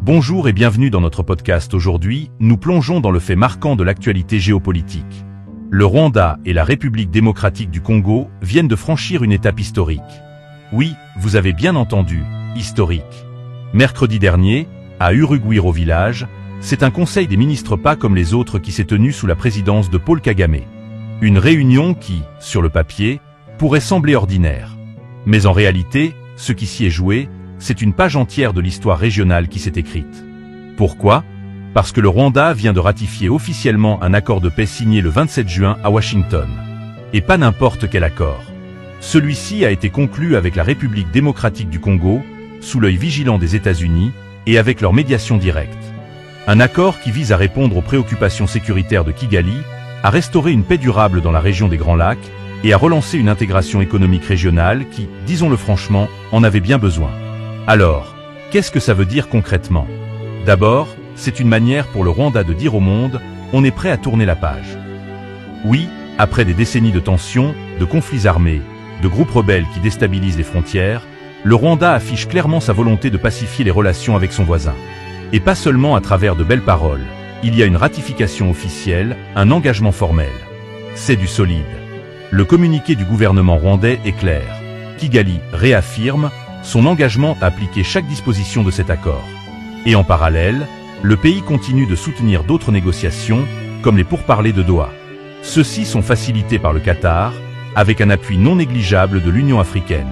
Bonjour et bienvenue dans notre podcast. Aujourd'hui, nous plongeons dans le fait marquant de l'actualité géopolitique. Le Rwanda et la République démocratique du Congo viennent de franchir une étape historique. Oui, vous avez bien entendu, historique. Mercredi dernier, à Urugwiro village, c'est un conseil des ministres pas comme les autres qui s'est tenu sous la présidence de Paul Kagame. Une réunion qui, sur le papier, pourrait sembler ordinaire. Mais en réalité, ce qui s'y est joué, c'est une page entière de l'histoire régionale qui s'est écrite. Pourquoi ? Parce que le Rwanda vient de ratifier officiellement un accord de paix signé le 27 juin à Washington. Et pas n'importe quel accord. Celui-ci a été conclu avec la République démocratique du Congo, sous l'œil vigilant des États-Unis, et avec leur médiation directe. Un accord qui vise à répondre aux préoccupations sécuritaires de Kigali, à restaurer une paix durable dans la région des Grands Lacs, et à relancer une intégration économique régionale qui, disons-le franchement, en avait bien besoin. Alors, qu'est-ce que ça veut dire concrètement ? D'abord, c'est une manière pour le Rwanda de dire au monde, on est prêt à tourner la page. Oui, après des décennies de tensions, de conflits armés, de groupes rebelles qui déstabilisent les frontières, le Rwanda affiche clairement sa volonté de pacifier les relations avec son voisin. Et pas seulement à travers de belles paroles, il y a une ratification officielle, un engagement formel. C'est du solide. Le communiqué du gouvernement rwandais est clair. Kigali réaffirme son engagement à appliquer chaque disposition de cet accord. Et en parallèle, le pays continue de soutenir d'autres négociations, comme les pourparlers de Doha. Ceux-ci sont facilités par le Qatar, avec un appui non négligeable de l'Union africaine.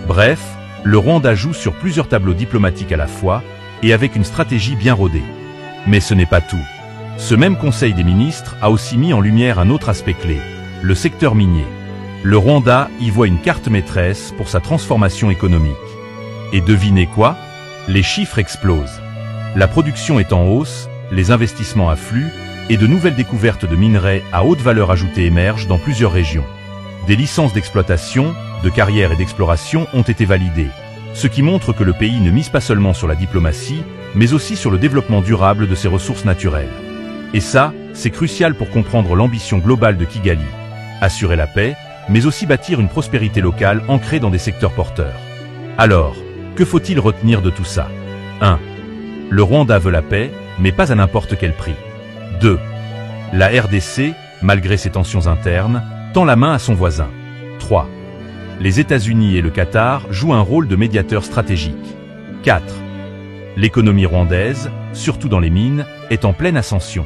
Bref, le Rwanda joue sur plusieurs tableaux diplomatiques à la fois, et avec une stratégie bien rodée. Mais ce n'est pas tout. Ce même Conseil des ministres a aussi mis en lumière un autre aspect clé, le secteur minier. Le Rwanda y voit une carte maîtresse pour sa transformation économique. Et devinez quoi ? Les chiffres explosent. La production est en hausse, les investissements affluent, et de nouvelles découvertes de minerais à haute valeur ajoutée émergent dans plusieurs régions. Des licences d'exploitation, de carrière et d'exploration ont été validées, ce qui montre que le pays ne mise pas seulement sur la diplomatie, mais aussi sur le développement durable de ses ressources naturelles. Et ça, c'est crucial pour comprendre l'ambition globale de Kigali. Assurer la paix, mais aussi bâtir une prospérité locale ancrée dans des secteurs porteurs. Alors, que faut-il retenir de tout ça ? 1. Le Rwanda veut la paix, mais pas à n'importe quel prix. 2. La RDC, malgré ses tensions internes, tend la main à son voisin. 3. Les États-Unis et le Qatar jouent un rôle de médiateur stratégique. 4. L'économie rwandaise, surtout dans les mines, est en pleine ascension.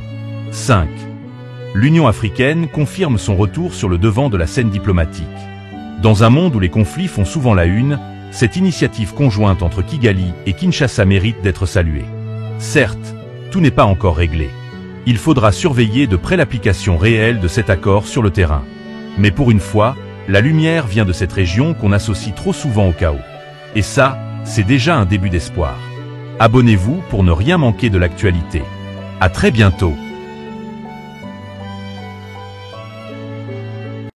5. L'Union africaine confirme son retour sur le devant de la scène diplomatique. Dans un monde où les conflits font souvent la une, cette initiative conjointe entre Kigali et Kinshasa mérite d'être saluée. Certes, tout n'est pas encore réglé. Il faudra surveiller de près l'application réelle de cet accord sur le terrain. Mais pour une fois, la lumière vient de cette région qu'on associe trop souvent au chaos. Et ça, c'est déjà un début d'espoir. Abonnez-vous pour ne rien manquer de l'actualité. À très bientôt.